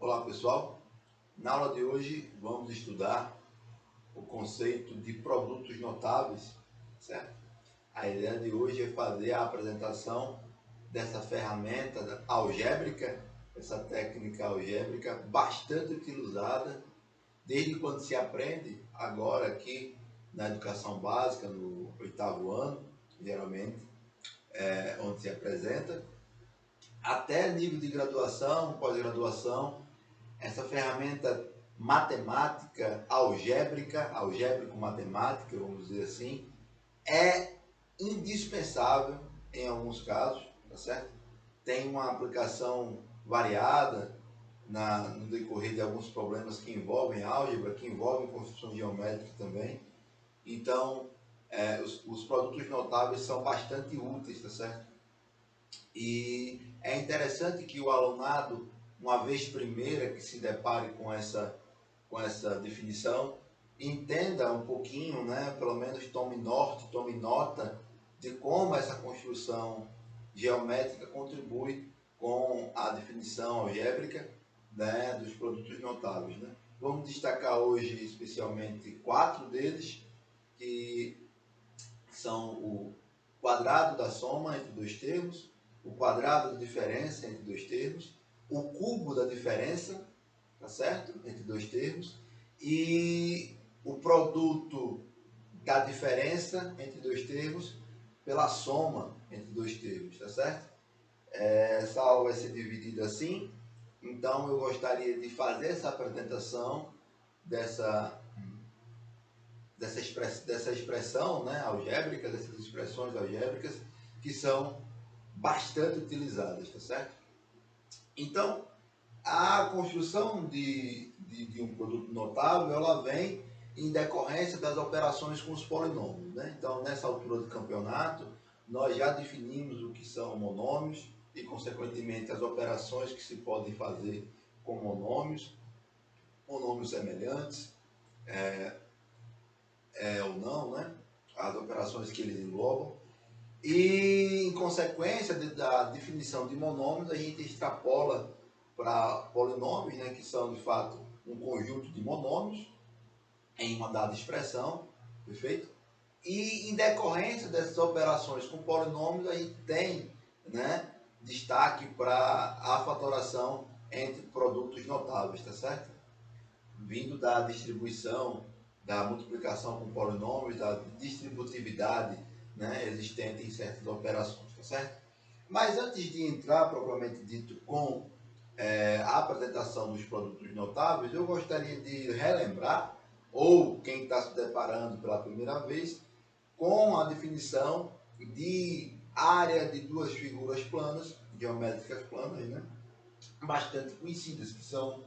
Olá pessoal, na aula de hoje vamos estudar o conceito de produtos notáveis, certo? A ideia de hoje é fazer a apresentação dessa ferramenta algébrica, essa técnica algébrica bastante utilizada desde quando se aprende, agora aqui na educação básica, no 8º ano, geralmente, onde se apresenta, até nível de graduação, pós-graduação. Essa ferramenta matemática, algébrico-matemática, vamos dizer assim, é indispensável em alguns casos, tá certo? Tem uma aplicação variada no decorrer de alguns problemas que envolvem álgebra, que envolvem construção geométrica também. Então, os produtos notáveis são bastante úteis, tá certo? E é interessante que o alunado, uma vez primeira que se depare com essa definição, entenda um pouquinho, né, pelo menos tome nota de como essa construção geométrica contribui com a definição algébrica, né, dos produtos notáveis, né? Vamos destacar hoje especialmente 4 deles, que são o quadrado da soma entre dois termos, o quadrado da diferença entre dois termos, o cubo da diferença, tá certo? Entre dois termos, e o produto da diferença entre dois termos pela soma entre dois termos, tá certo? Essa aula vai ser dividida assim, então eu gostaria de fazer essa apresentação dessa expressão, né, algébrica, dessas expressões algébricas que são bastante utilizadas, tá certo? Então, a construção de um produto notável, ela vem em decorrência das operações com os polinômios, né? Então, nessa altura do campeonato, nós já definimos o que são monômios e, consequentemente, as operações que se podem fazer com monômios semelhantes, ou não, né? As operações que eles englobam. E, em consequência da definição de monômios, a gente extrapola para polinômios, né, que são, de fato, um conjunto de monômios em uma dada expressão, perfeito? E, em decorrência dessas operações com polinômios, a gente tem, né, destaque para a fatoração entre produtos notáveis, tá certo? Vindo da distribuição, da multiplicação com polinômios, da distributividade, né, existente em certas operações, tá certo? Mas antes de entrar propriamente dito com a apresentação dos produtos notáveis, eu gostaria de relembrar, ou quem está se deparando pela primeira vez, com a definição de área de duas figuras planas, geométricas planas, né, bastante conhecidas, que são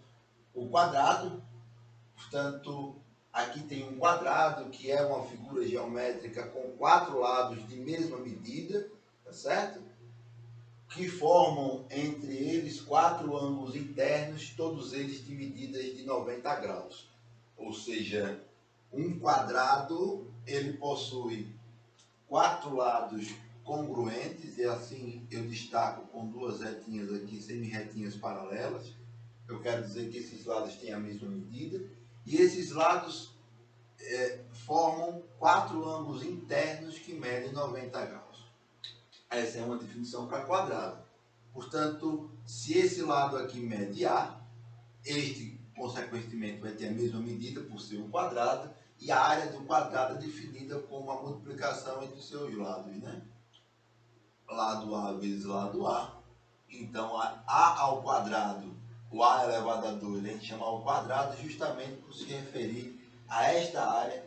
o quadrado. Portanto, aqui tem um quadrado, que é uma figura geométrica com 4 lados de mesma medida, tá certo? Que formam entre eles 4 ângulos internos, todos eles de medidas de 90 graus. Ou seja, um quadrado, ele possui 4 lados congruentes, e assim eu destaco com 2 retinhas aqui, semi-retinhas paralelas. Eu quero dizer que esses lados têm a mesma medida. E esses lados formam 4 ângulos internos que medem 90 graus. Essa é uma definição para quadrado. Portanto, se esse lado aqui mede A, este, consequentemente, vai ter a mesma medida por ser um quadrado, e a área do quadrado é definida como a multiplicação entre os seus lados, né? Lado A vezes lado A. Então, A ao quadrado, o A elevado a 2, a gente chama ao quadrado justamente por se referir a esta área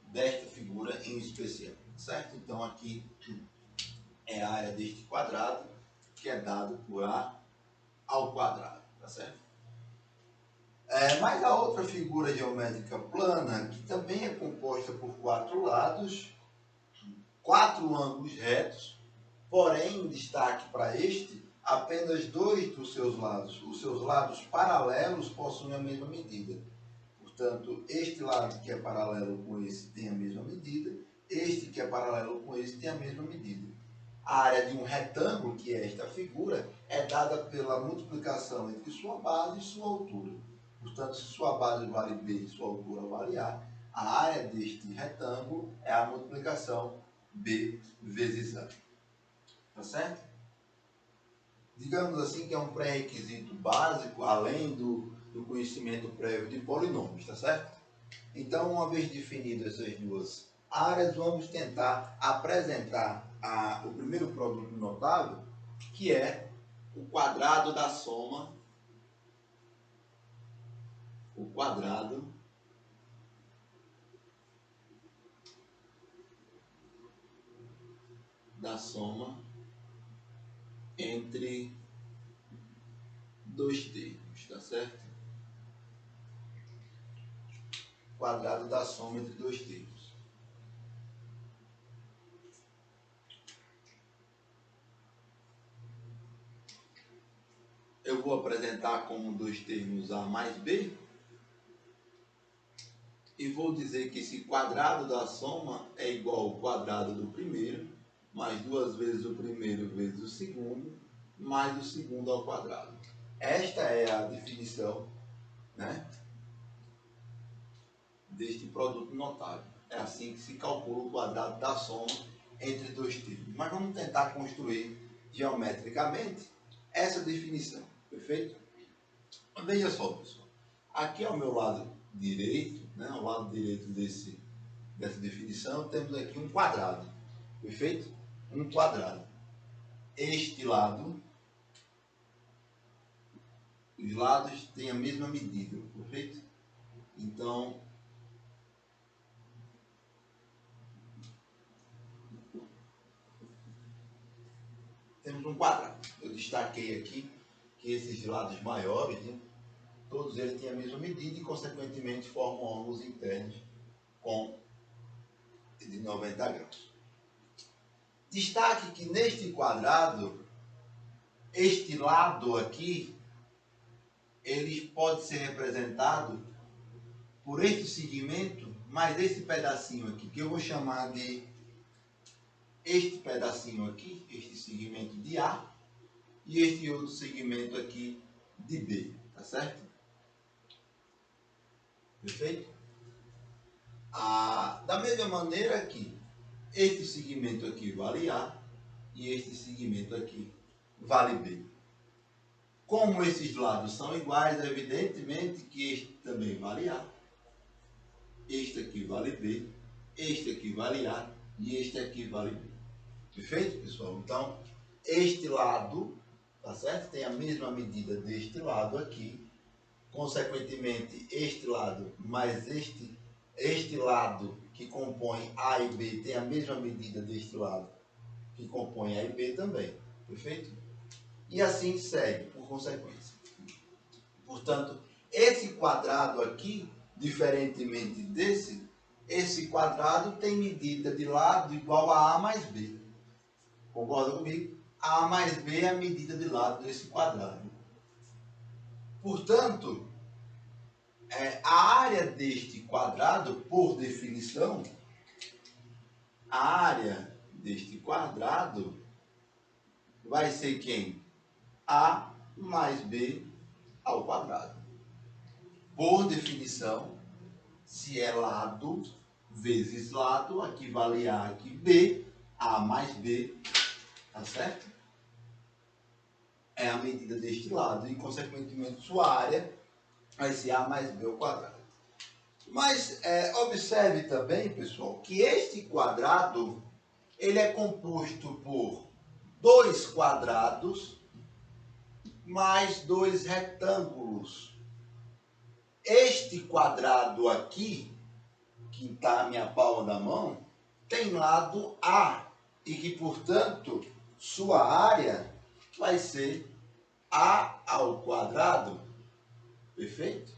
desta figura em especial, certo? Então, aqui é a área deste quadrado, que é dado por A ao quadrado, tá certo? Mas a outra figura geométrica plana, que também é composta por 4 lados, 4 ângulos retos, porém, em destaque para este, apenas 2 dos seus lados, os seus lados paralelos, possuem a mesma medida. Portanto, este lado que é paralelo com esse tem a mesma medida, este que é paralelo com esse tem a mesma medida. A área de um retângulo, que é esta figura, é dada pela multiplicação entre sua base e sua altura. Portanto, se sua base vale B e sua altura vale A, a área deste retângulo é a multiplicação B vezes A. Tá certo? Digamos assim que é um pré-requisito básico, além do conhecimento prévio de polinômios, tá certo? Então, uma vez definidas essas duas áreas, vamos tentar apresentar o primeiro produto notável, que é o quadrado da soma, entre dois termos, tá certo? Quadrado da soma entre dois termos. Eu vou apresentar como dois termos A mais B e vou dizer que esse quadrado da soma é igual ao quadrado do primeiro, mais duas vezes o primeiro vezes o segundo, mais o segundo ao quadrado. Esta é a definição, né, deste produto notável. É assim que se calcula o quadrado da soma entre dois termos. Mas vamos tentar construir geometricamente essa definição, perfeito? Veja só, pessoal. Aqui ao meu lado direito, né, ao lado direito dessa definição, temos aqui um quadrado, perfeito? Um quadrado. Este lado, os lados têm a mesma medida, perfeito? Então, temos um quadrado. Eu destaquei aqui que esses lados maiores, né, todos eles têm a mesma medida e, consequentemente, formam ângulos internos de 90 graus. Destaque que neste quadrado, este lado aqui, ele pode ser representado por este segmento, mais esse pedacinho aqui, que eu vou chamar de este pedacinho aqui, este segmento de A, e este outro segmento aqui de B, tá certo? Perfeito? Da mesma maneira que este segmento aqui vale A e este segmento aqui vale B. Como esses lados são iguais, evidentemente que este também vale A, este aqui vale B, este aqui vale A e este aqui vale B. Perfeito, pessoal? Então, este lado, tá certo? Tem a mesma medida deste lado aqui. Consequentemente, este lado mais este lado que compõe A e B tem a mesma medida deste lado que compõe A e B também. Perfeito? E assim segue, por consequência. Portanto, esse quadrado aqui, diferentemente desse, esse quadrado tem medida de lado igual a A mais B. Concorda comigo? A mais B é a medida de lado desse quadrado. Portanto, a área deste quadrado, por definição, a área deste quadrado vai ser quem? A mais B ao quadrado. Por definição, se é lado vezes lado, aqui vale A, aqui B, A mais B, tá certo? É a medida deste lado e, consequentemente, sua área vai ser A mais B ao quadrado. Mas observe também, pessoal, que este quadrado ele é composto por dois quadrados mais dois retângulos. Este quadrado aqui, que está na minha palma da mão, tem lado A e que, portanto, sua área vai ser A ao quadrado, perfeito?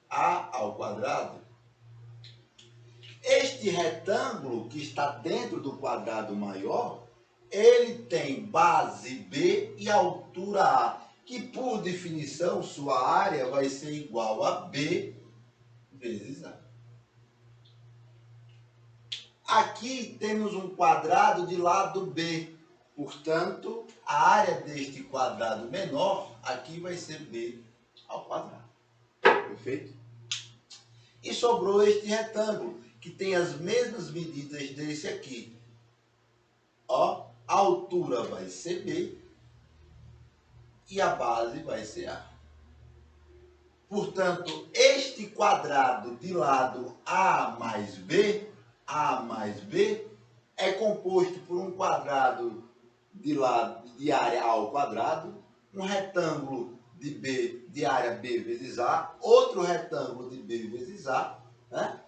A ao quadrado. Este retângulo que está dentro do quadrado maior, ele tem base B e altura A, que por definição sua área vai ser igual a B vezes A. Aqui temos um quadrado de lado B. Portanto, a área deste quadrado menor, aqui vai ser B ao quadrado. Perfeito? E sobrou este retângulo, que tem as mesmas medidas desse aqui. Ó, a altura vai ser B e a base vai ser A. Portanto, este quadrado de lado A mais B é composto por um quadrado de área A ao quadrado, um retângulo de B de área B vezes A, outro retângulo de B vezes A, né?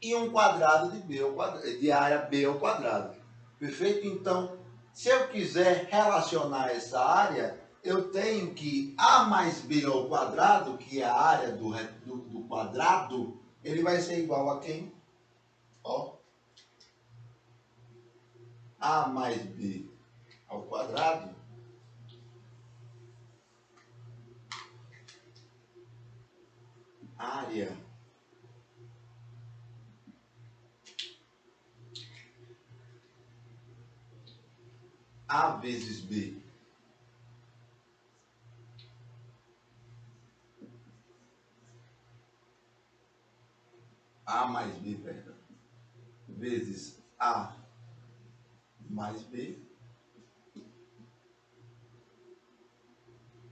E um quadrado de B ao quadrado, de área B ao quadrado. Perfeito? Então, se eu quiser relacionar essa área, eu tenho que A mais B ao quadrado, que é a área do quadrado, ele vai ser igual a quem? Ó, A mais B ao quadrado área A vezes B A mais B, perdão, vezes A mais B,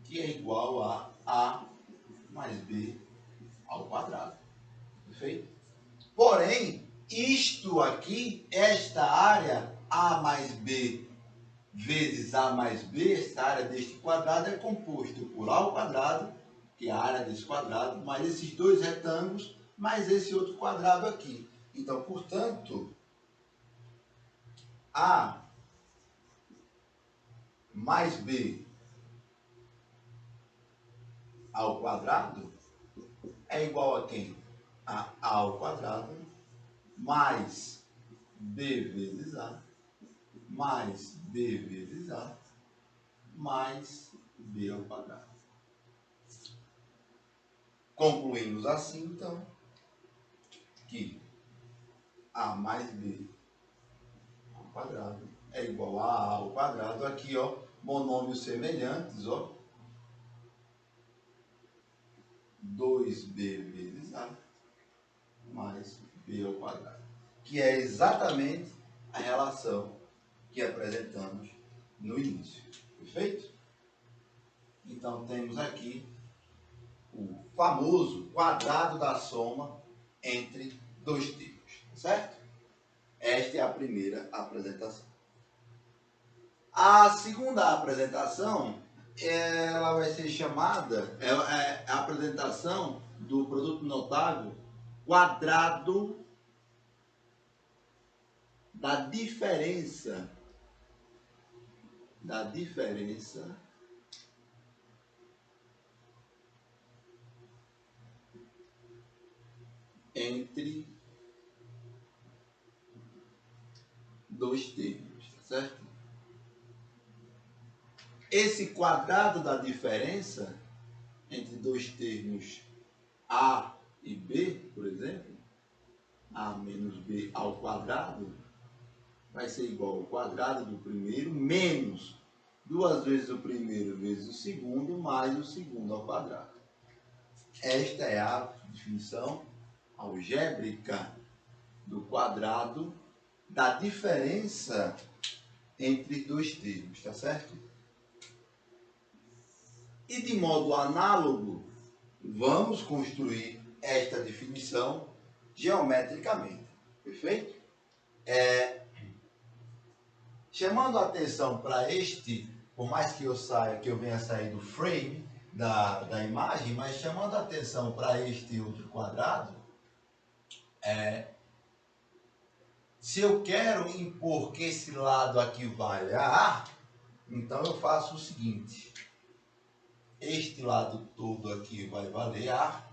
que é igual a A mais B ao quadrado. Perfeito? Porém, isto aqui, esta área A mais B vezes A mais B, esta área deste quadrado é composto por A ao quadrado, que é a área desse quadrado, mais esses dois retângulos, mais esse outro quadrado aqui. Então, portanto, A mais B ao quadrado é igual a quem? A ao quadrado mais B vezes A mais B vezes A mais B ao quadrado. Concluímos assim, então, que A mais B ao quadrado é igual a A ao quadrado. Aqui, ó, monômios semelhantes, ó. 2B vezes A mais B ao quadrado. Que é exatamente a relação que apresentamos no início. Perfeito? Então, temos aqui o famoso quadrado da soma entre dois termos. Certo? Esta é a primeira apresentação. A segunda apresentação, ela vai ser chamada, é a apresentação do produto notável quadrado da diferença entre dois termos, certo? Esse quadrado da diferença entre dois termos A e B, por exemplo, A menos B ao quadrado, vai ser igual ao quadrado do primeiro menos 2 vezes o primeiro vezes o segundo, mais o segundo ao quadrado. Esta é a definição algébrica do quadrado da diferença entre dois termos, tá certo? E de modo análogo, vamos construir esta definição geometricamente, perfeito? Chamando a atenção para este, por mais que eu venha sair do frame da imagem, mas chamando a atenção para este outro quadrado, se eu quero impor que esse lado aqui vale a A, então eu faço o seguinte: este lado todo aqui vai valer A.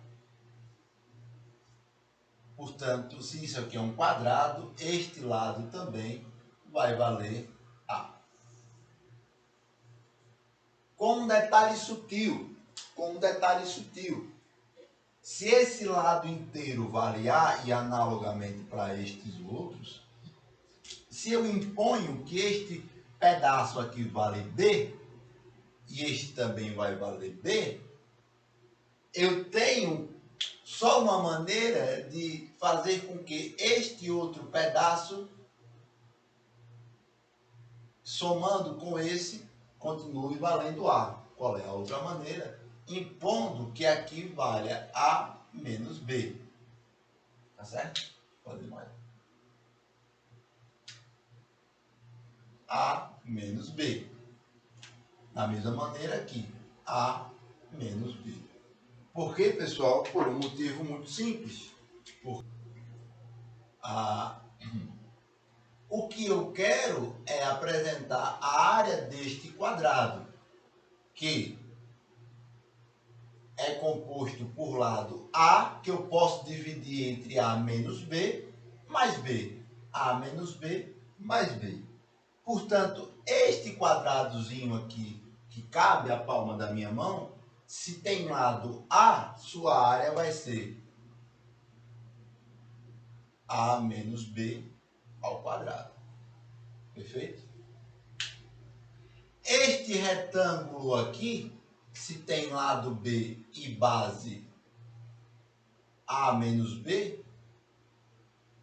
Portanto, se isso aqui é um quadrado, este lado também vai valer A. Com um detalhe sutil, Se esse lado inteiro vale A e analogamente para estes outros, se eu imponho que este pedaço aqui vale B, e este também vai valer B, eu tenho só uma maneira de fazer com que este outro pedaço, somando com esse, continue valendo A. Qual é a outra maneira? Impondo que aqui valha A menos B. Tá certo? Pode ir mais. A menos B. Da mesma maneira aqui, A menos B. Por quê, pessoal? Por um motivo muito simples. O que eu quero é apresentar a área deste quadrado, que é composto por lado A, que eu posso dividir entre A menos B, mais B. A menos B, mais B. Portanto, este quadradozinho aqui, que cabe a palma da minha mão, se tem lado A, sua área vai ser A menos B ao quadrado. Perfeito? Este retângulo aqui, se tem lado B e base A menos B,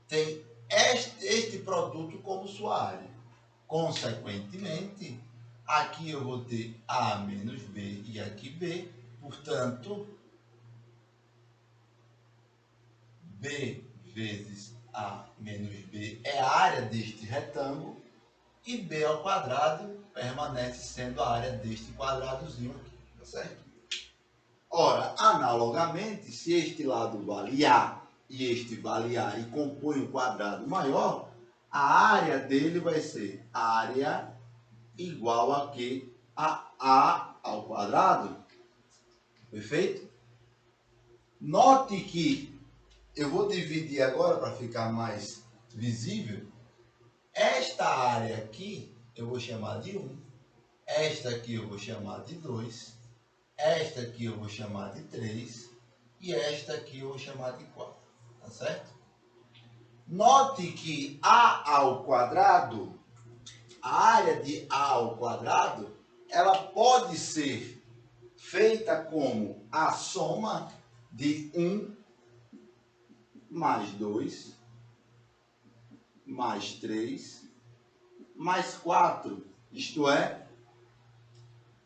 tem este produto como sua área. Consequentemente, aqui eu vou ter A menos B e aqui B, portanto, B vezes A menos B é a área deste retângulo e B ao quadrado permanece sendo a área deste quadradozinho aqui, tá certo? Ora, analogamente, se este lado vale A e este vale A e compõe um quadrado maior, a área dele vai ser área igual a quê? A A ao quadrado. Perfeito? Note que eu vou dividir agora para ficar mais visível. Esta área aqui eu vou chamar de 1. Esta aqui eu vou chamar de 2. Esta aqui eu vou chamar de 3. E esta aqui eu vou chamar de 4. Tá certo? Note que A ao quadrado, a área de A ao quadrado, ela pode ser feita como a soma de 1 mais 2 mais 3 mais 4. Isto é,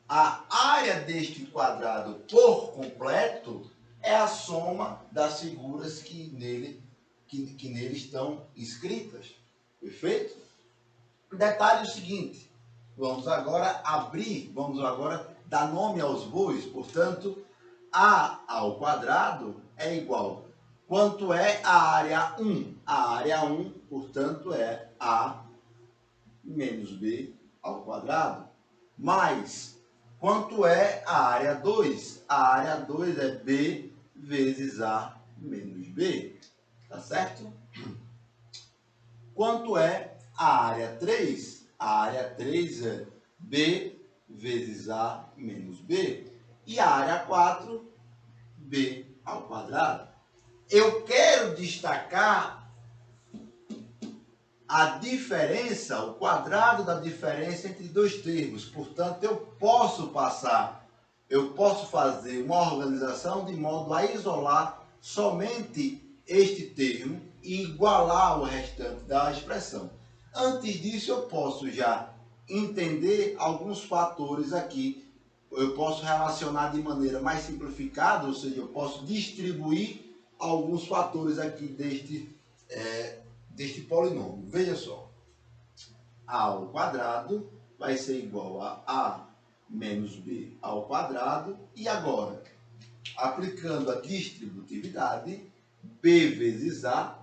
a área deste quadrado por completo é a soma das figuras que nele estão escritas. Perfeito? Detalhe o seguinte, vamos agora dar nome aos bois, portanto, A ao quadrado é igual. Quanto é a área 1? A área 1, portanto, é A menos B ao quadrado. Mais, quanto é a área 2? A área 2 é B vezes A menos B. Tá certo? Quanto é a área 3? A área 3 é B vezes A menos B. E a área 4, B ao quadrado. Eu quero destacar a diferença, o quadrado da diferença entre dois termos. Portanto, eu posso fazer uma organização de modo a isolar somente este termo e igualar o restante da expressão. Antes disso, eu posso já entender alguns fatores aqui. Eu posso relacionar de maneira mais simplificada, ou seja, eu posso distribuir alguns fatores aqui deste polinômio. Veja só, A ao quadrado vai ser igual a A menos B ao quadrado. E agora, aplicando a distributividade, B vezes A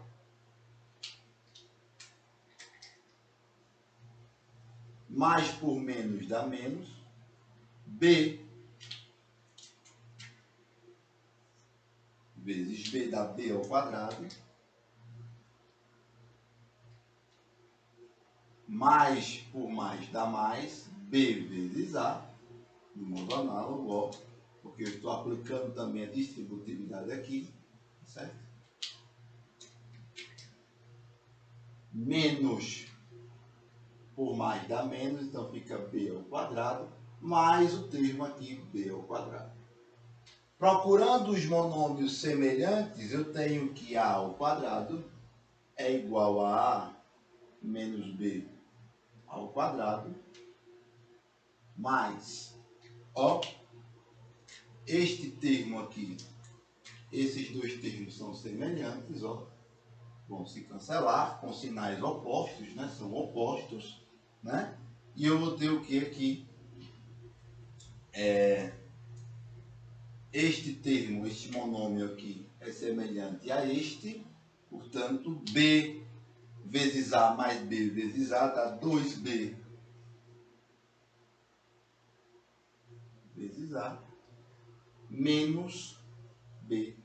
mais por menos dá menos, B vezes B dá B ao quadrado, mais por mais dá mais, B vezes A, de modo análogo, ó, porque eu estou aplicando também a distributividade aqui, certo? Menos por mais dá menos, então fica b ao quadrado, mais o termo aqui, b ao quadrado. Procurando os monômios semelhantes, eu tenho que a ao quadrado é igual a menos b ao quadrado, mais, ó, este termo aqui, esses dois termos são semelhantes, ó, vão se cancelar com sinais opostos, né? São opostos, né? E eu vou ter o que aqui? Este termo, este monômio aqui, é semelhante a este, portanto, b vezes a mais b vezes a dá 2b vezes a menos b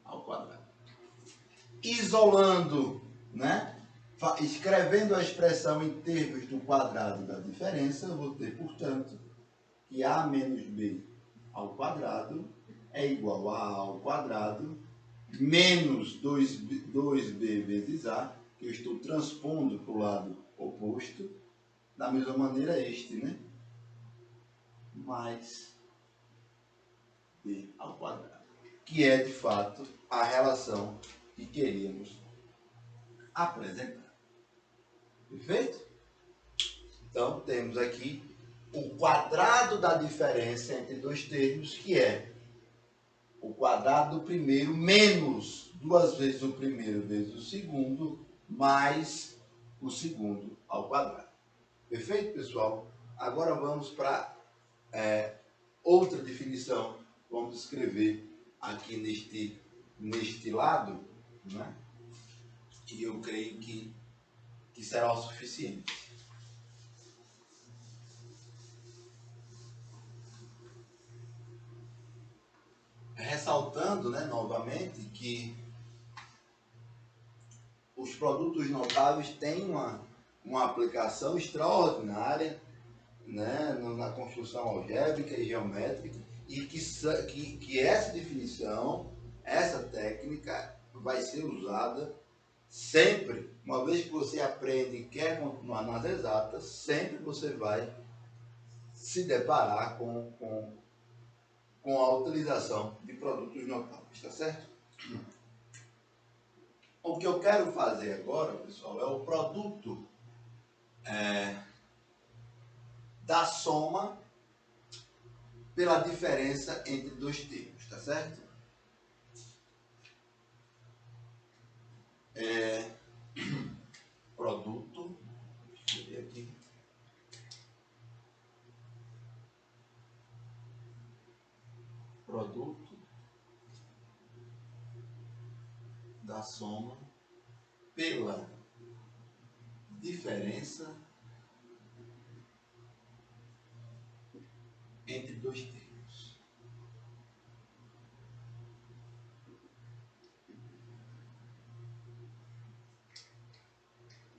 ao quadrado. Isolando, né? Escrevendo a expressão em termos do quadrado da diferença, eu vou ter, portanto, que a menos b ao quadrado é igual a ao quadrado menos 2b vezes a, que eu estou transpondo para o lado oposto, da mesma maneira este, né? Mais b ao quadrado, que é, de fato, a relação que queríamos apresentar. Perfeito? Então, temos aqui o quadrado da diferença entre dois termos, que é o quadrado do primeiro menos 2 vezes o primeiro vezes o segundo, mais o segundo ao quadrado. Perfeito, pessoal? Agora vamos para outra definição. Vamos escrever aqui neste lado, né? E eu creio que será o suficiente. Ressaltando, né, novamente, que os produtos notáveis têm uma aplicação extraordinária, né, na construção algébrica e geométrica, e que essa definição, essa técnica vai ser usada sempre. Uma vez que você aprende e quer continuar nas exatas, sempre você vai se deparar com a utilização de produtos notáveis, tá certo? O que eu quero fazer agora, pessoal, é o produto da soma pela diferença entre dois termos, tá certo? Produto, deixa eu ver aqui. Produto da soma pela diferença entre dois termos.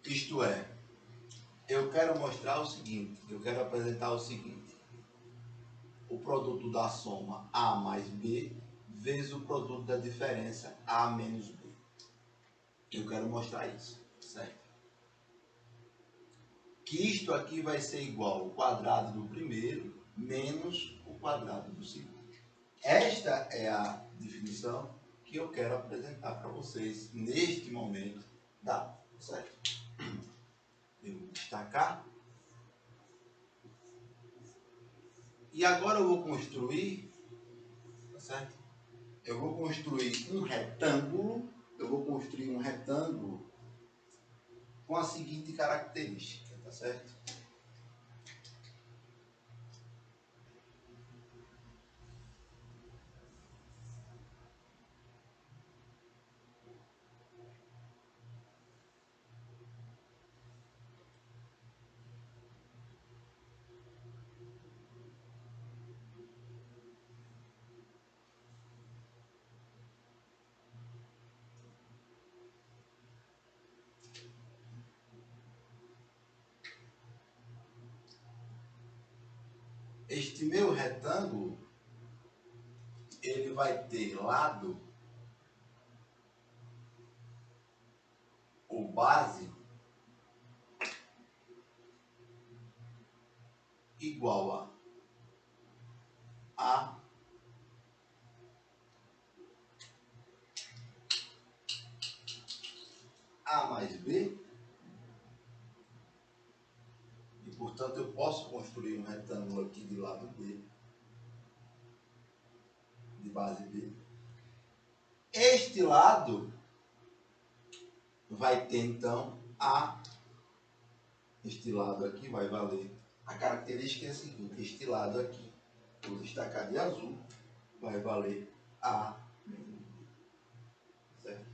Isto é, eu quero mostrar o seguinte, eu quero apresentar o seguinte: o produto da soma A mais B vezes o produto da diferença A menos B. Eu quero mostrar isso, certo? Que isto aqui vai ser igual ao quadrado do primeiro menos o quadrado do segundo. Esta é a definição que eu quero apresentar para vocês neste momento da aula, certo? Eu vou destacar. E agora eu vou construir, certo? Eu vou construir um retângulo, com a seguinte característica, tá certo? Este meu retângulo, ele vai ter lado ou base igual a A mais B, e portanto eu posso construir um retângulo aqui de lado B, de base B. Este lado vai ter então este lado aqui vai valer, a característica é a seguinte, este lado aqui, vou destacar de azul, vai valer A menos B, certo?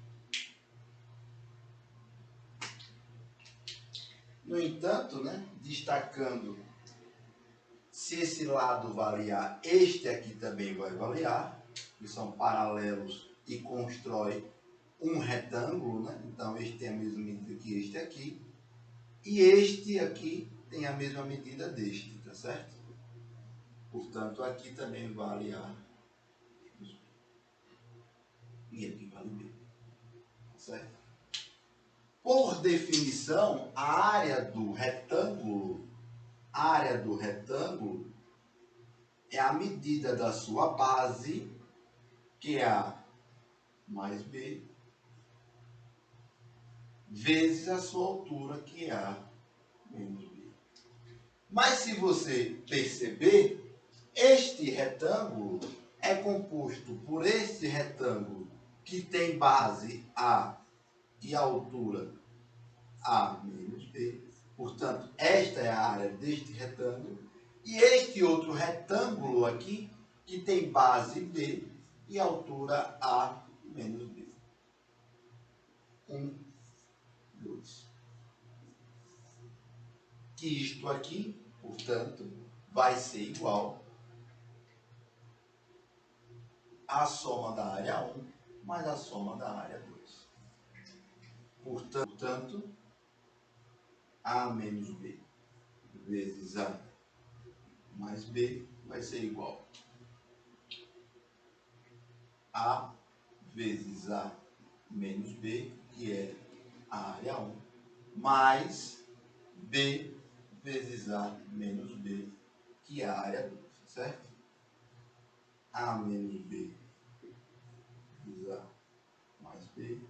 No entanto, né, destacando, se esse lado variar, este aqui também vai variar, que são paralelos e constrói um retângulo, né? Então este tem a mesma medida que este aqui, e este aqui tem a mesma medida deste, tá certo? Portanto, aqui também vale A e aqui vale B, tá certo? Por definição, a área do retângulo é a medida da sua base, que é A mais B, vezes a sua altura, que é A menos B. Mas se você perceber, este retângulo é composto por este retângulo que tem base A e altura A menos B. Portanto, esta é a área deste retângulo. E este outro retângulo aqui que tem base B e altura A menos B. 1, 2. Que isto aqui, portanto, vai ser igual à soma da área 1 mais a soma da área 2. Portanto, A menos B vezes A mais B vai ser igual a vezes A menos B, que é a área 1, mais B vezes A menos B, que é a área 2, certo? A menos B vezes A mais B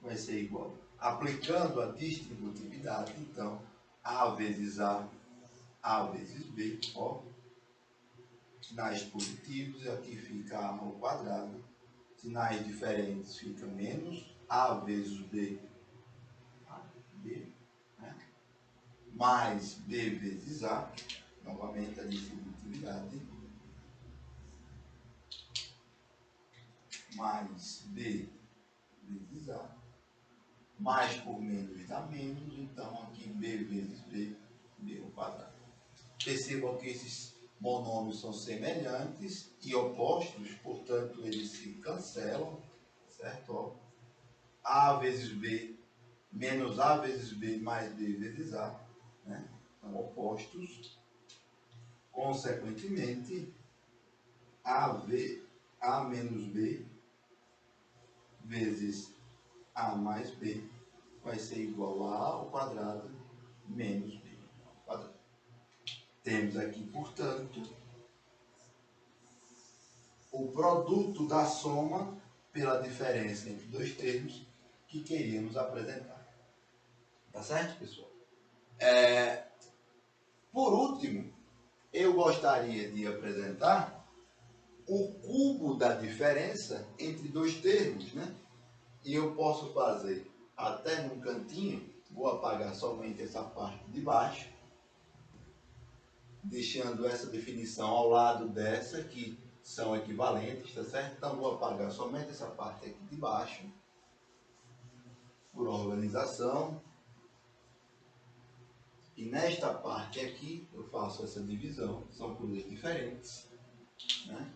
vai ser igual. Aplicando a distributividade, então, A vezes A vezes B, ó, sinais positivos, e aqui fica A ao quadrado. Sinais diferentes fica menos A vezes B, né? Mais B vezes A, novamente a distributividade, mais B vezes A, mais por menos dá menos, então aqui B vezes B, B ao quadrado. Percebam que esses monômios são semelhantes e opostos, portanto eles se cancelam, certo? Ó, A vezes B menos A vezes B mais B vezes A, né? São opostos. Consequentemente, A menos B vezes A mais B vai ser igual a A ao quadrado menos B ao quadrado. Temos aqui, portanto, o produto da soma pela diferença entre dois termos que queríamos apresentar. Tá certo, pessoal? Por último, eu gostaria de apresentar o cubo da diferença entre dois termos, né? E eu posso fazer até num cantinho, vou apagar somente essa parte de baixo, deixando essa definição ao lado dessa, que são equivalentes, tá certo? Então, vou apagar somente essa parte aqui de baixo, por organização. E nesta parte aqui, eu faço essa divisão, são coisas diferentes, né?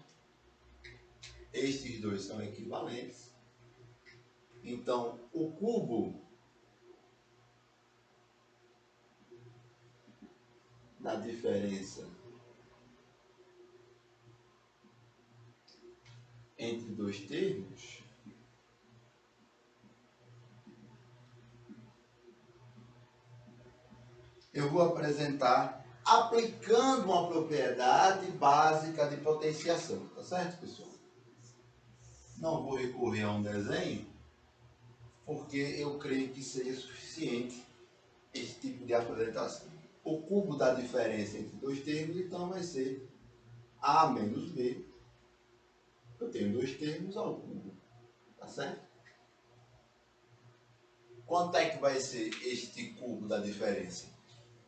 Estes dois são equivalentes. Então, o cubo da diferença entre dois termos, eu vou apresentar aplicando uma propriedade básica de potenciação. Tá certo, pessoal? Não vou recorrer a um desenho, porque eu creio que seja suficiente esse tipo de apresentação. O cubo da diferença entre dois termos, então, vai ser A menos B. Eu tenho dois termos ao cubo. Tá certo? Quanto é que vai ser este cubo da diferença?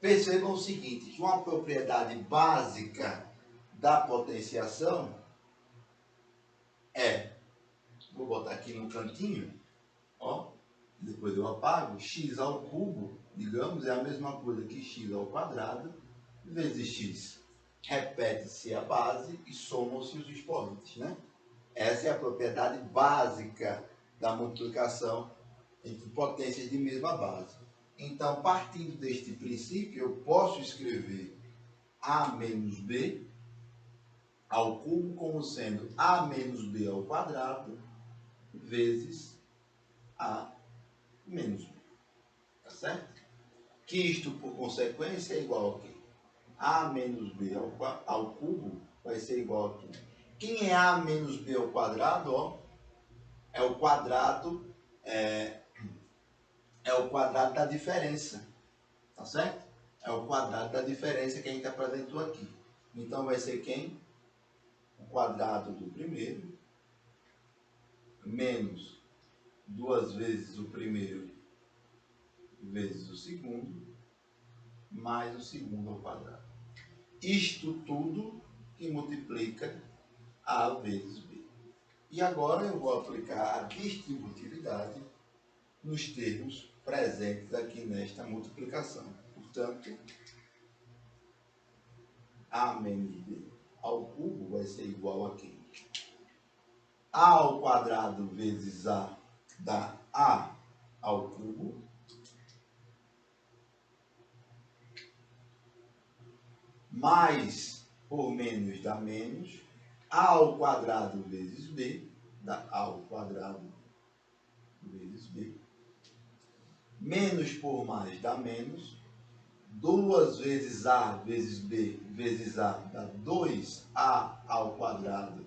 Percebam o seguinte, que uma propriedade básica da potenciação é, vou botar aqui no cantinho, ó, depois eu apago, x ao cubo, digamos, é a mesma coisa que x ao quadrado, vezes x. Repete-se a base e somam-se os expoentes, né? Essa é a propriedade básica da multiplicação entre potências de mesma base. Então, partindo deste princípio, eu posso escrever a menos b ao cubo como sendo a menos b ao quadrado vezes a menos b. Tá certo? Que isto, por consequência, é igual a quê? A menos b ao cubo vai ser igual a quê? Quem é a menos b ao quadrado? Ó, é o quadrado, é o quadrado da diferença. Tá certo? É o quadrado da diferença que a gente apresentou aqui. Então, vai ser quem? O quadrado do primeiro menos 2 vezes o primeiro vezes o segundo, mais o segundo ao quadrado. Isto tudo que multiplica A vezes B. E agora eu vou aplicar a distributividade nos termos presentes aqui nesta multiplicação. Portanto, A menos B ao cubo vai ser igual a quem? A ao quadrado vezes A dá A ao cubo, mais por menos dá menos, A ao quadrado vezes B, dá A ao quadrado vezes B, menos por mais dá menos, 2 vezes A vezes B vezes A dá 2A ao quadrado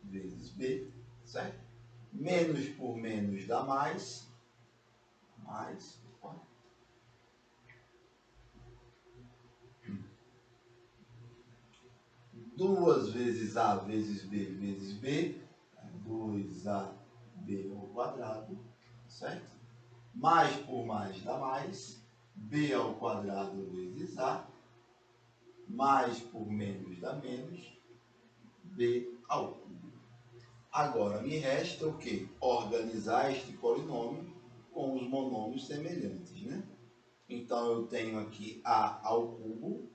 vezes B, certo? Menos por menos dá mais, 2 vezes A vezes B, 2AB ao quadrado, certo? Mais por mais dá mais, B ao quadrado vezes A, mais por menos dá menos, B ao cubo. Agora, me resta o quê? Organizar este polinômio com os monômios semelhantes, né? Então, eu tenho aqui A ao cubo,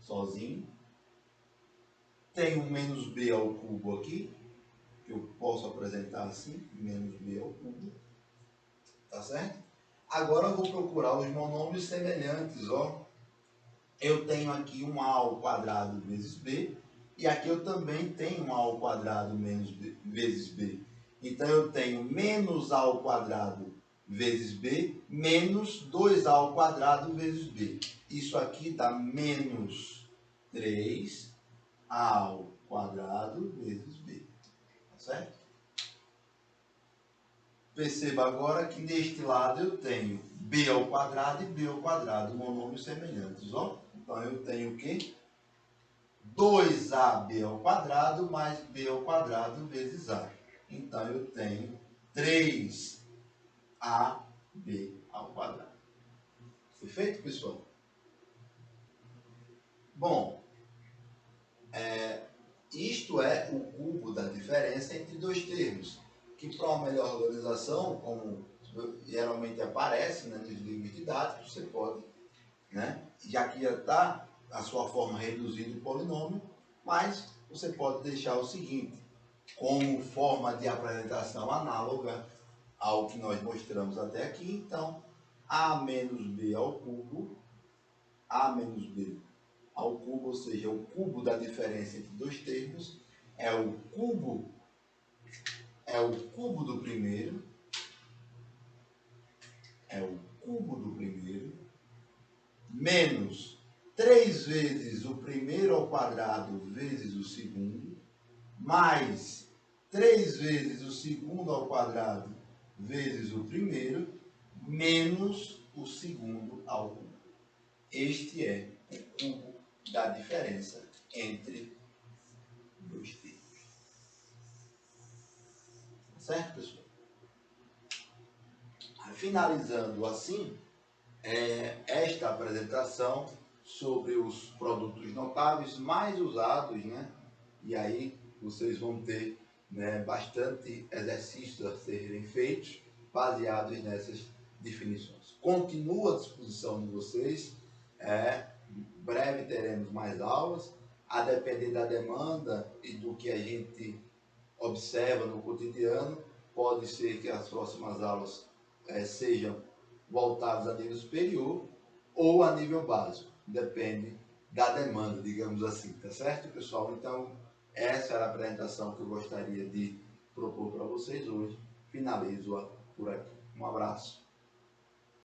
sozinho. Tenho menos B ao cubo aqui, que eu posso apresentar assim, menos B ao cubo. Tá certo? Agora eu vou procurar os monômios semelhantes, ó. Eu tenho aqui um A ao quadrado vezes B, e aqui eu também tenho um A ao quadrado menos B, vezes B. Então eu tenho menos A ao quadrado vezes B, menos 2A ao quadrado vezes B. Isso aqui dá menos 3A ao quadrado vezes B. Tá certo? Perceba agora que neste lado eu tenho B ao quadrado e B ao quadrado, monômios semelhantes, ó. Então eu tenho o quê? 2AB ao quadrado mais B ao quadrado vezes A. Então eu tenho 3AB ao quadrado. Perfeito, pessoal? Bom, isto é o cubo da diferença entre dois termos, que para uma melhor organização, como geralmente aparece, né, nos livros didáticos, você pode, né, já que já está a sua forma reduzida do polinômio, mas você pode deixar o seguinte, como forma de apresentação análoga ao que nós mostramos até aqui. Então, A menos B ao cubo, A menos B ao cubo, ou seja, o cubo da diferença entre dois termos, é o cubo é o cubo do primeiro, menos 3 vezes o primeiro ao quadrado vezes o segundo, mais 3 vezes o segundo ao quadrado vezes o primeiro, menos o segundo ao cubo. Este é o cubo da diferença entre dois termos. Certo, pessoal? Finalizando assim, esta apresentação sobre os produtos notáveis mais usados, né? E aí vocês vão ter, né, bastante exercícios a serem feitos baseados nessas definições. Continuo à disposição de vocês. Breve teremos mais aulas, a depender da demanda e do que a gente observa no cotidiano. Pode ser que as próximas aulas sejam voltadas a nível superior ou a nível básico, depende da demanda, digamos assim, tá certo, pessoal? Então, essa era a apresentação que eu gostaria de propor para vocês hoje. Finalizo-a por aqui. Um abraço.